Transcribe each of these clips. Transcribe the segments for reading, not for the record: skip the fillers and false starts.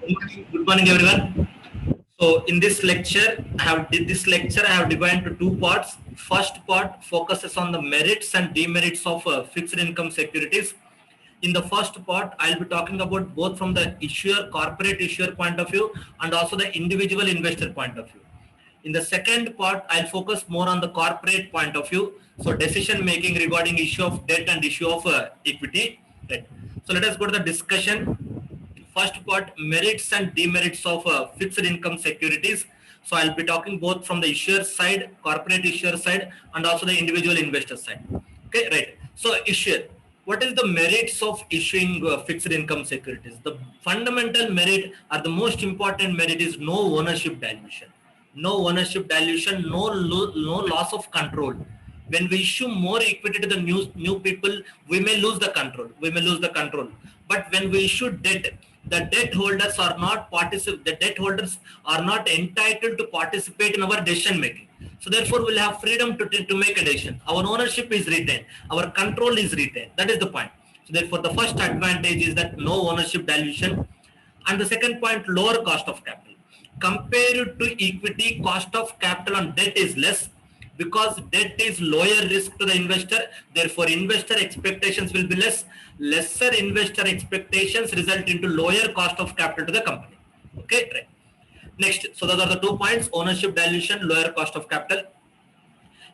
Good morning, everyone. So, in this lecture I have divided into two parts. First part focuses on the merits and demerits of fixed income securities. In the first part, I'll be talking about both from the corporate issuer point of view, and also the individual investor point of view. In the second part, I'll focus more on the corporate point of view. So, decision making regarding issue of debt and issue of equity. Right. So, let us go to the discussion. First part, merits and demerits of fixed income securities. So I'll be talking both from the issuer side, corporate issuer side, and also the individual investor side. Okay, right. So issuer, what is the merits of issuing fixed income securities? The fundamental merit or the most important merit is no ownership dilution. No ownership dilution, no loss of control. When we issue more equity to the new people, we may lose the control. But when we issue debt, the debt holders are not the debt holders are not entitled to participate in our decision making. So therefore we'll have freedom to make a decision. Our ownership is retained, our control is retained. That is the point. So therefore the first advantage is that no ownership dilution. And the second point, lower cost of capital. Compared to equity, cost of capital on debt is less, because debt is lower risk to the investor. Therefore investor expectations will be less. Lesser investor expectations result into lower cost of capital to the company. Okay, right. Next, so those are the 2 points: ownership dilution, lower cost of capital.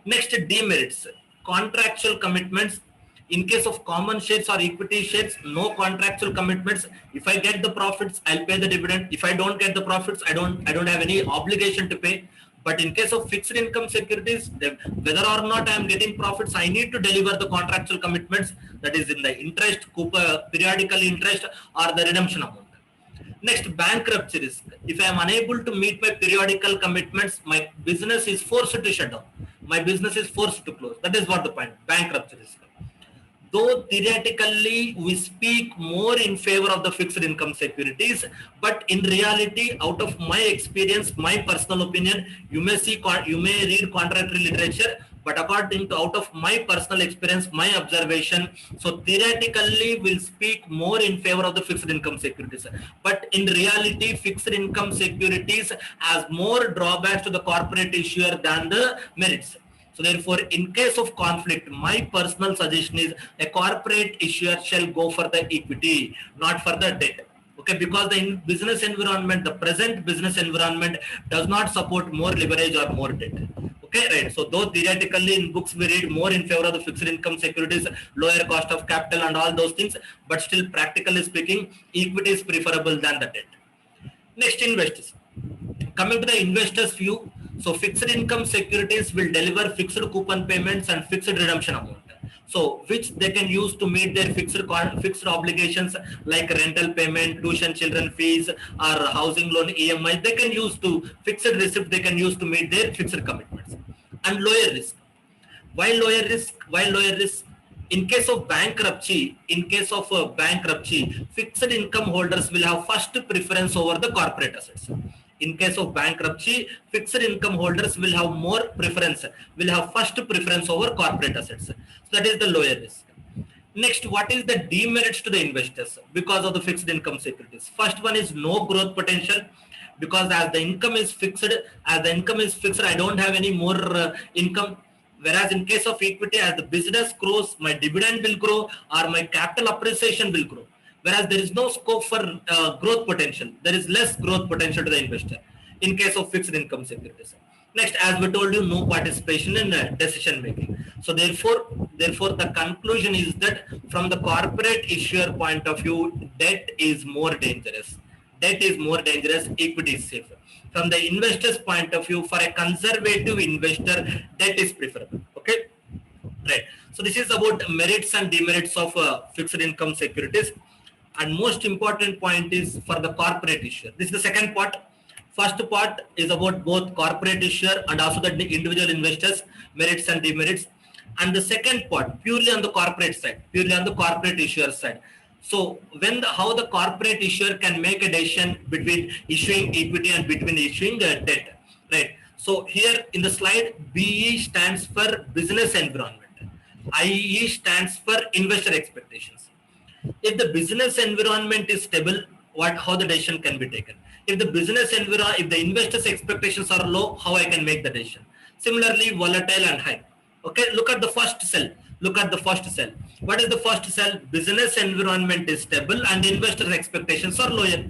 Next, demerits, contractual commitments. In case of common shares or equity shares, no contractual commitments. If I get the profits, I'll pay the dividend. If I don't get the profits, I don't have any obligation to pay. But in case of fixed income securities, whether or not I am getting profits, I need to deliver the contractual commitments, that is in the interest, periodical interest, or the redemption amount. Next, bankruptcy risk. If I am unable to meet my periodical commitments, my business is forced to shut down. My business is forced to close. That is what the point. Bankruptcy risk. Though theoretically we speak more in favor of the fixed income securities, but in reality, out of my experience, my personal opinion, you may read contrary literature, but according to out of my personal experience, my observation, so theoretically we'll speak more in favor of the fixed income securities, but in reality, fixed income securities has more drawbacks to the corporate issuer than the merits. So therefore, in case of conflict, my personal suggestion is a corporate issuer shall go for the equity, not for the debt. Okay, because the business environment, the present business environment does not support more leverage or more debt. Okay, right. So though theoretically in books we read more in favor of the fixed income securities, lower cost of capital and all those things, but still practically speaking, equity is preferable than the debt. Next, investors. Coming to the investors' view, so fixed income securities will deliver fixed coupon payments and fixed redemption amount. So which they can use to meet their fixed obligations like rental payment, tuition children fees, or housing loan EMI. They can use to fixed receipt. They can use to meet their fixed commitments. And lower risk. Why lower risk? In case of bankruptcy, fixed income holders will have first preference over the corporate assets. In case of bankruptcy, fixed income holders will have first preference over corporate assets. So that is the lower risk. Next, what is the demerits to the investors because of the fixed income securities? First one is no growth potential, because as the income is fixed, I don't have any more income. Whereas in case of equity, as the business grows, my dividend will grow or my capital appreciation will grow. Whereas there is no scope for growth potential. There is less growth potential to the investor in case of fixed income securities. Next, as we told you, no participation in decision making. So therefore, the conclusion is that from the corporate issuer point of view, debt is more dangerous. Equity is safer. From the investor's point of view, for a conservative investor, debt is preferable. Okay, right. So this is about merits and demerits of fixed income securities. And most important point is for the corporate issuer. This is the second part. First part is about both corporate issuer and also the individual investors, merits and demerits. And the second part, purely on the corporate issuer side. So how the corporate issuer can make a decision between issuing equity and between issuing debt, right? So here in the slide, BE stands for business environment, IE stands for investor expectations. If the business environment is stable, how the decision can be taken. If the if the investors expectations are low, how I can make the decision. Similarly, volatile and high. Okay, look at the first cell. Look at the first cell. What is the first cell? Business environment is stable and investors expectations are lower.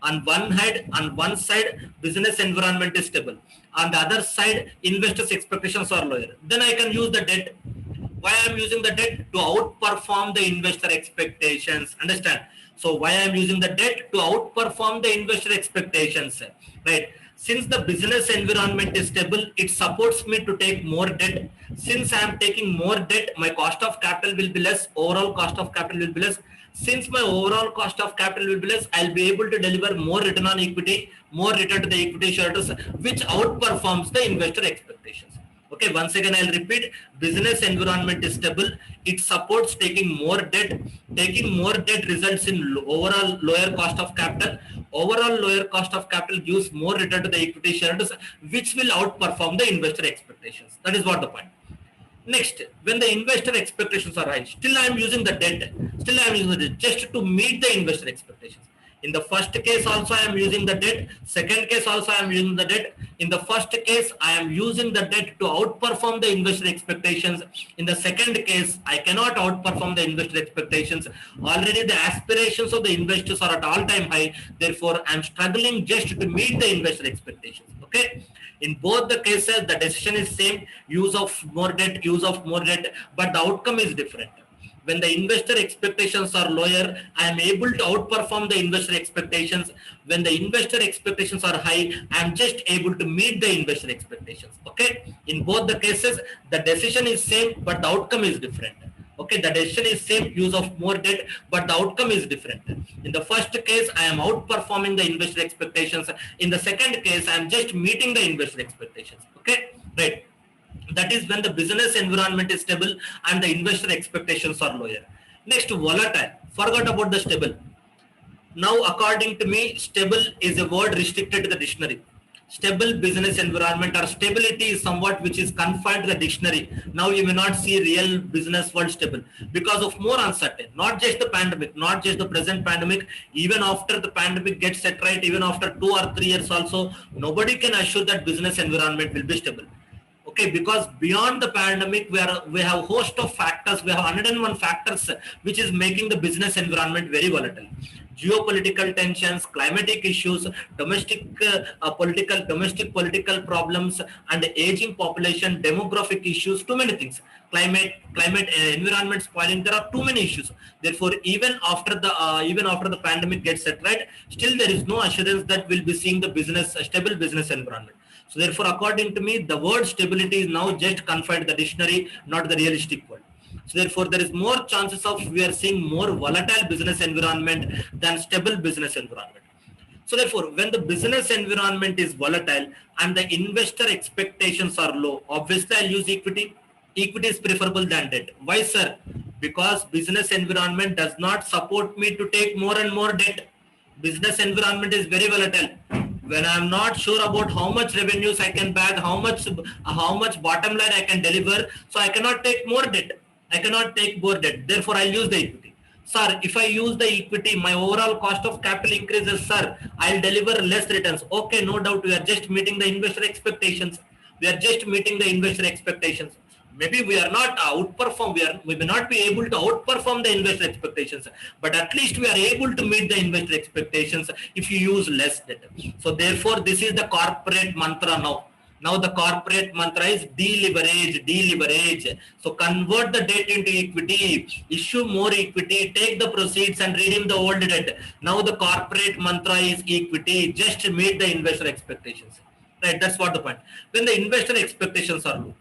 On one side, business environment is stable. On the other side, investors expectations are lower. Then I can use the debt. Why I am using the debt? To outperform the investor expectations. Understand? So why I am using the debt? To outperform the investor expectations, right? Since the business environment is stable, it supports me to take more debt. Since I am taking more debt, my cost of capital will be less. Overall cost of capital will be less. Since my overall cost of capital will be less, I'll be able to deliver more return on equity, more return to the equity shareholders, which outperforms the investor expectations. Okay, once again, I'll repeat, business environment is stable. It supports taking more debt. Taking more debt results in overall lower cost of capital. Overall lower cost of capital gives more return to the equity shareholders, which will outperform the investor expectations. That is what the point. Next, when the investor expectations are high, still I am using the debt. Still I am using the debt just to meet the investor expectations. In the first case also I am using the debt. Second case also I am using the debt. In the first case I am using the debt to outperform the investor expectations. In the second case I cannot outperform the investor expectations. Already the aspirations of the investors are at all-time high. Therefore I am struggling just to meet the investor expectations. Okay. In both the cases the decision is same, use of more debt, but the outcome is different. When the investor expectations are lower, I am able to outperform the investor expectations. When the investor expectations are high, I am just able to meet the investor expectations. Okay. In both the cases, the decision is same, but the outcome is different. Okay, the decision is same, use of more debt, but the outcome is different. In the first case, I am outperforming the investor expectations. In the second case, I am just meeting the investor expectations. Okay, right. That is when the business environment is stable and the investor expectations are lower. Next, volatile. Forgot about the stable. Now, according to me, stable is a word restricted to the dictionary. Stable business environment or stability is somewhat which is confined to the dictionary. Now you may not see real business world stable because of more uncertain. Not just the pandemic, not just the present pandemic. Even after the pandemic gets set right, even after 2 or 3 years also, nobody can assure that business environment will be stable. Okay, because beyond the pandemic, we have a host of factors. We have 101 factors which is making the business environment very volatile. Geopolitical tensions, climatic issues, domestic political problems, and aging population, demographic issues, too many things. Climate, environment spoiling. There are too many issues. Therefore, even after the pandemic gets set right, still there is no assurance that we'll be seeing a stable business environment. So therefore, according to me, the word stability is now just confined to the dictionary, not the realistic world. So therefore, there is more chances of we are seeing more volatile business environment than stable business environment. So therefore, when the business environment is volatile and the investor expectations are low, obviously I'll use equity. Equity is preferable than debt. Why, sir? Because business environment does not support me to take more and more debt. Business environment is very volatile. When I'm not sure about how much revenues I can bag, how much bottom line I can deliver, so I cannot take more debt. I cannot take more debt. Therefore, I'll use the equity. Sir, if I use the equity, my overall cost of capital increases, sir. I'll deliver less returns. Okay, no doubt we are just meeting the investor expectations. Maybe we are not we may not be able to outperform the investor expectations, but at least we are able to meet the investor expectations if you use less debt. So therefore, this is the corporate mantra now. Now the corporate mantra is deleverage. So convert the debt into equity, issue more equity, take the proceeds and redeem the old debt. Now the corporate mantra is equity, just meet the investor expectations. Right, that's what the point. When the investor expectations are low.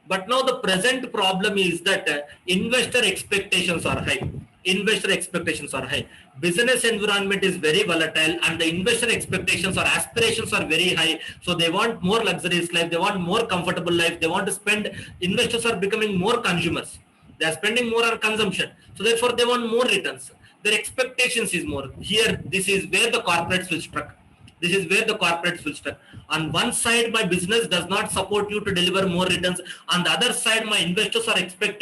But now the present problem is that investor expectations are high. Business environment is very volatile and the investor expectations or aspirations are very high. So they want more luxurious life. They want more comfortable life. They want to spend. Investors are becoming more consumers. They are spending more on consumption. So therefore they want more returns. Their expectations is more. Here, this is where the corporates will struck. On one side, my business does not support you to deliver more returns. On the other side, my investors are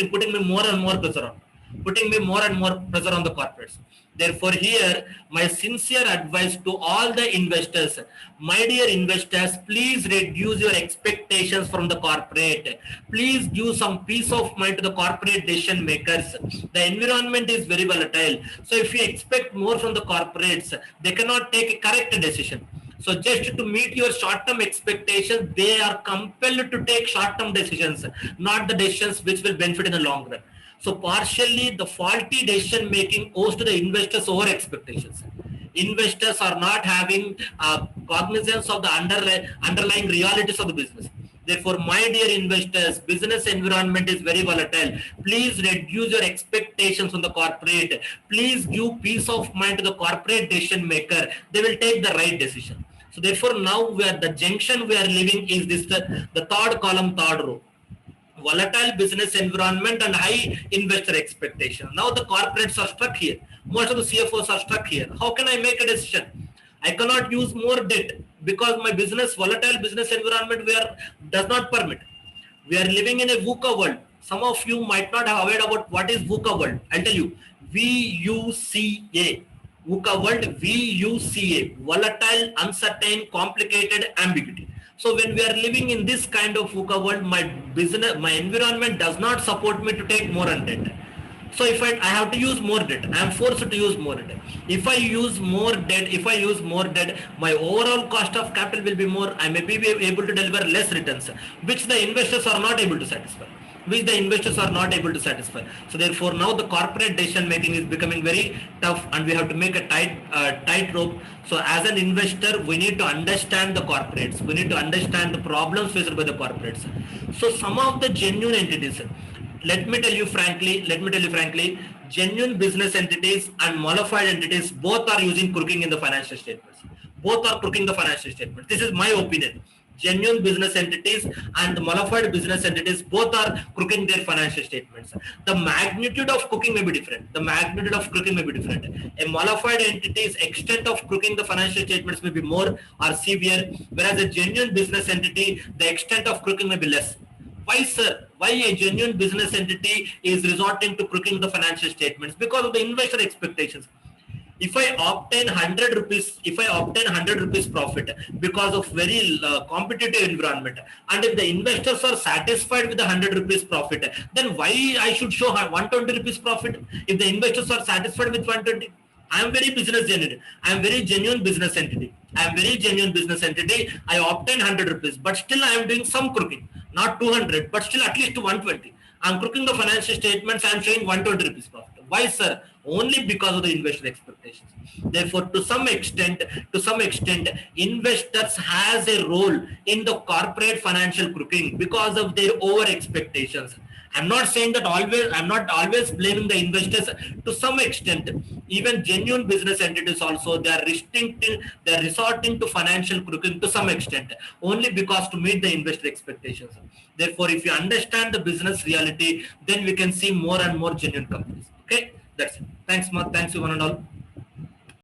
putting me more and more pressure on. putting me more and more pressure on the corporates. Therefore, here my sincere advice to all the investors, my dear investors, please reduce your expectations from the corporate. Please give some peace of mind to the corporate decision makers. The environment is very volatile. So if you expect more from the corporates, they cannot take a correct decision. So just to meet your short-term expectations, they are compelled to take short-term decisions, not the decisions which will benefit in the long run. So partially the faulty decision making owes to the investors over expectations. Investors are not having cognizance of the underlying realities of the business. Therefore, my dear investors, business environment is very volatile. Please reduce your expectations on the corporate. Please give peace of mind to the corporate decision maker. They will take the right decision. So therefore, now the junction we are living is this, the third column, third row. Volatile business environment and high investor expectation. Now the corporates are stuck here. Most of the CFOs are stuck here. How can I make a decision? I cannot use more debt because my volatile business environment does not permit. We are living in a VUCA world. Some of you might not have heard about what is VUCA world. I'll tell you. VUCA. VUCA world, VUCA. Volatile, uncertain, complicated, ambiguity. So when we are living in this kind of VUCA world, my environment does not support me to take more on debt. So if I have to use more debt, I am forced to use more debt. If I use more debt, my overall cost of capital will be more. I may be able to deliver less returns, which the investors are not able to satisfy. So therefore, now the corporate decision making is becoming very tough, and we have to make a tight rope. So as an investor, we need to understand the corporates. We need to understand the problems faced by the corporates. So some of the genuine entities, let me tell you frankly, genuine business entities and modified entities both are using crooking in the financial statements. This is my opinion. Genuine business entities and the modified business entities both are crooking their financial statements. The magnitude of crooking may be different. A modified entity's extent of crooking the financial statements may be more or severe, whereas a genuine business entity, the extent of crooking may be less. Why, sir? Why a genuine business entity is resorting to crooking the financial statements? Because of the investor expectations. If I obtain 100 rupees profit because of very competitive environment, and if the investors are satisfied with the 100 rupees profit, then why I should show 120 rupees profit if the investors are satisfied with 120? I am very genuine business entity. I obtain 100 rupees, but still I am doing some crooking. Not 200, but still at least 120. I am crooking the financial statements. I am showing 120 rupees profit. Why, sir? Only because of the investor expectations. Therefore, to some extent, investors has a role in the corporate financial crooking because of their over expectations. I'm not saying that I'm not always blaming the investors. To some extent, even genuine business entities also, they are resorting to financial crooking to some extent, only because to meet the investor expectations. Therefore, if you understand the business reality, then we can see more and more genuine companies. Okay, that's it. Thanks, Mark. Thanks you one and all.